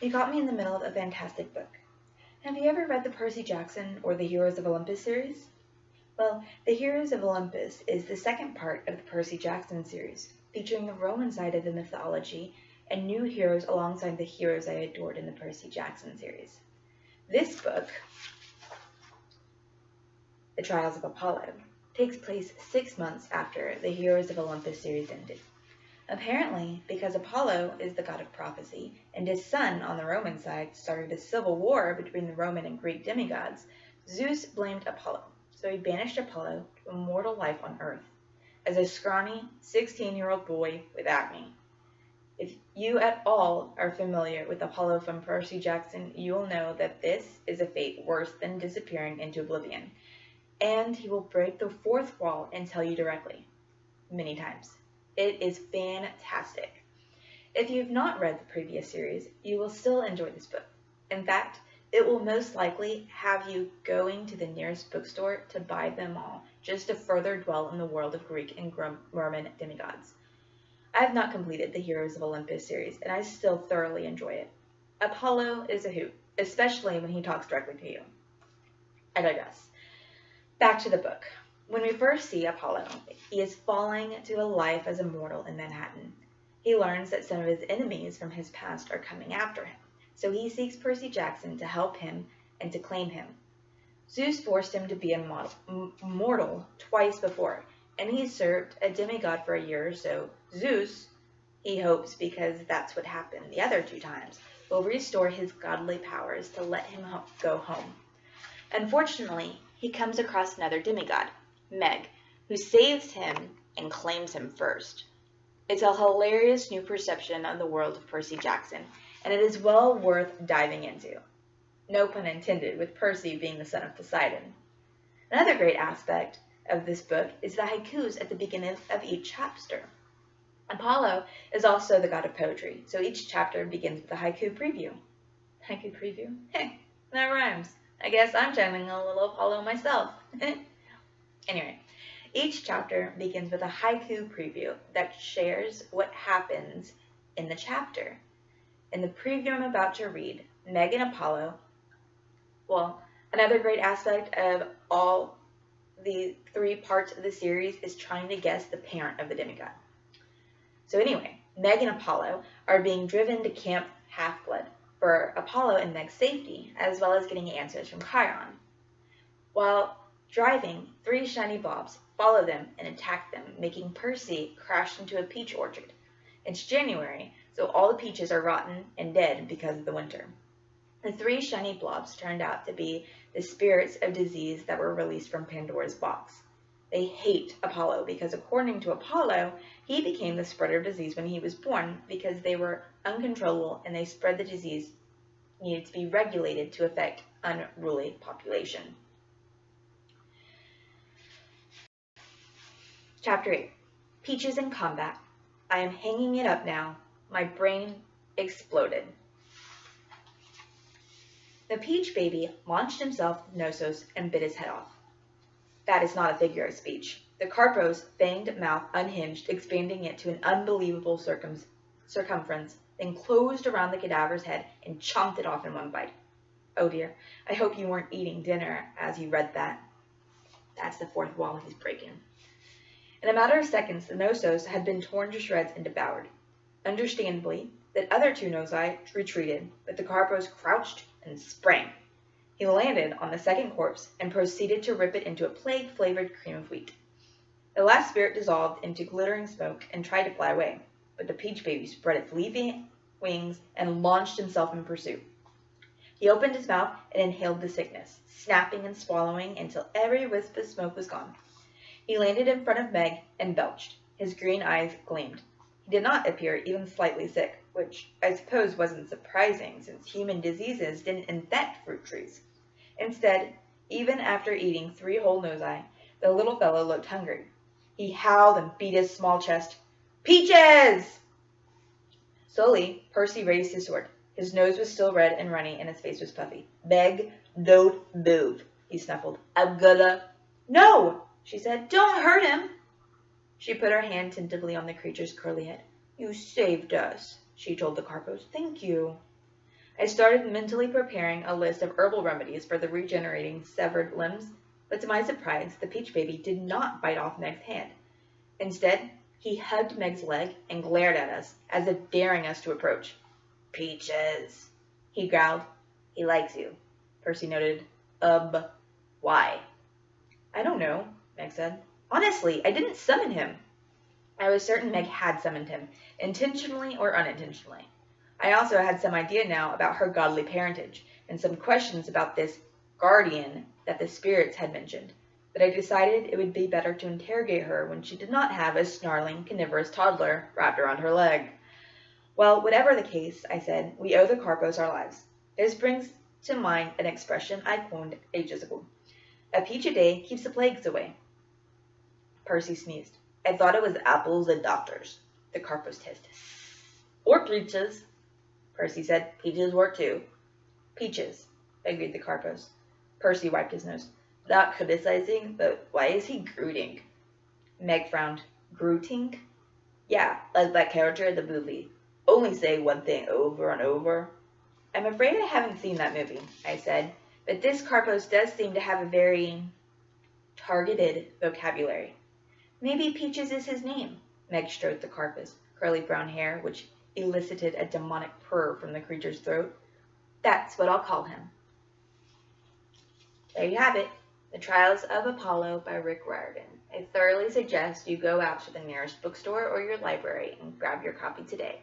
You caught me in the middle of a fantastic book. Have you ever read the Percy Jackson or the Heroes of Olympus series? Well, the Heroes of Olympus is the second part of the Percy Jackson series, featuring the Roman side of the mythology and new heroes alongside the heroes I adored in the Percy Jackson series. This book, The Trials of Apollo, takes place 6 months after the Heroes of Olympus series ended. Apparently, because Apollo is the god of prophecy, and his son on the Roman side started a civil war between the Roman and Greek demigods, Zeus blamed Apollo, so he banished Apollo to a mortal life on Earth, as a scrawny 16-year-old boy with acne. If you at all are familiar with Apollo from Percy Jackson, you will know that this is a fate worse than disappearing into oblivion, and he will break the fourth wall and tell you directly, many times. It is fantastic. If you've not read the previous series, you will still enjoy this book. In fact, it will most likely have you going to the nearest bookstore to buy them all, just to further dwell in the world of Greek and Roman demigods. I have not completed the Heroes of Olympus series, and I still thoroughly enjoy it. Apollo is a hoot, especially when he talks directly to you. I digress. Back to the book. When we first see Apollo, he is falling to a life as a mortal in Manhattan. He learns that some of his enemies from his past are coming after him, so he seeks Percy Jackson to help him and to claim him. Zeus forced him to be a mortal twice before, and he served a demigod for a year or so. Zeus, he hopes, because that's what happened the other 2 times, will restore his godly powers to let him go home. Unfortunately, he comes across another demigod, Meg, who saves him and claims him first. It's a hilarious new perception of the world of Percy Jackson, and it is well worth diving into. No pun intended, with Percy being the son of Poseidon. Another great aspect of this book is the haikus at the beginning of each chapter. Apollo is also the god of poetry, so each chapter begins with a haiku preview. Haiku preview? Hey, that rhymes. I guess I'm channeling a little Apollo myself. Anyway, each chapter begins with a haiku preview that shares what happens in the chapter. In the preview I'm about to read, Meg and Apollo, well, another great aspect of all the 3 parts of the series is trying to guess the parent of the demigod. So anyway, Meg and Apollo are being driven to Camp Half-Blood for Apollo and Meg's safety, as well as getting answers from Chiron. While driving, 3 shiny blobs follow them and attack them, making Percy crash into a peach orchard. It's January, so all the peaches are rotten and dead because of the winter. The 3 shiny blobs turned out to be the spirits of disease that were released from Pandora's box. They hate Apollo because, according to Apollo, he became the spreader of disease when he was born because they were uncontrollable and they spread the disease needed to be regulated to affect unruly population. Chapter 8. Peaches in Combat. I am hanging it up now. My brain exploded. The Peach Baby launched himself with Knossos and bit his head off. That is not a figure of speech. The Carpo's fanged mouth unhinged, expanding it to an unbelievable circumference, then closed around the cadaver's head and chomped it off in one bite. Oh dear, I hope you weren't eating dinner as you read that. That's the 4th wall he's breaking. In a matter of seconds, the Knossos had been torn to shreds and devoured. Understandably, the other 2 Nosai retreated, but the Carpos crouched and sprang. He landed on the second corpse and proceeded to rip it into a plague-flavored cream of wheat. The last spirit dissolved into glittering smoke and tried to fly away, but the Peach Baby spread its leafy wings and launched himself in pursuit. He opened his mouth and inhaled the sickness, snapping and swallowing until every wisp of smoke was gone. He landed in front of Meg and belched. His green eyes gleamed. He did not appear even slightly sick, which I suppose wasn't surprising since human diseases didn't infect fruit trees. Instead, even after eating 3 whole Nosai, the little fellow looked hungry. He howled and beat his small chest. Peaches! Slowly, Percy raised his sword. His nose was still red and runny, and his face was puffy. Meg, don't move, he snuffled. I'm gonna... No, she said. Don't hurt him. She put her hand tentatively on the creature's curly head. You saved us, she told the Carpos. Thank you. I started mentally preparing a list of herbal remedies for the regenerating severed limbs, but to my surprise, the Peach Baby did not bite off Meg's hand. Instead, he hugged Meg's leg and glared at us, as if daring us to approach. "Peaches," he growled. "He likes you," Percy noted. Why?" "I don't know," Meg said. "Honestly, I didn't summon him." I was certain Meg had summoned him, intentionally or unintentionally. I also had some idea now about her godly parentage, and some questions about this guardian that the spirits had mentioned, but I decided it would be better to interrogate her when she did not have a snarling, carnivorous toddler wrapped around her leg. "Well, whatever the case," I said, "we owe the Carpos our lives. This brings to mind an expression I coined ages ago. A peach a day keeps the plagues away." Percy sneezed. "I thought it was apples and doctors," the Carpos hissed. "Or peaches," Percy said. "Peaches work too." "Peaches," agreed the Carpos. Percy wiped his nose. "Not criticizing, but why is he grooting?" Meg frowned. "Grooting?" "Yeah, like that character in the movie. Only say one thing over and over." "I'm afraid I haven't seen that movie," I said, "but this Carpos does seem to have a very targeted vocabulary." "Maybe Peaches is his name." Meg stroked the Carpos' curly brown hair, which elicited a demonic purr from the creature's throat. "That's what I'll call him." There you have it, The Trials of Apollo by Rick Riordan. I thoroughly suggest you go out to the nearest bookstore or your library and grab your copy today.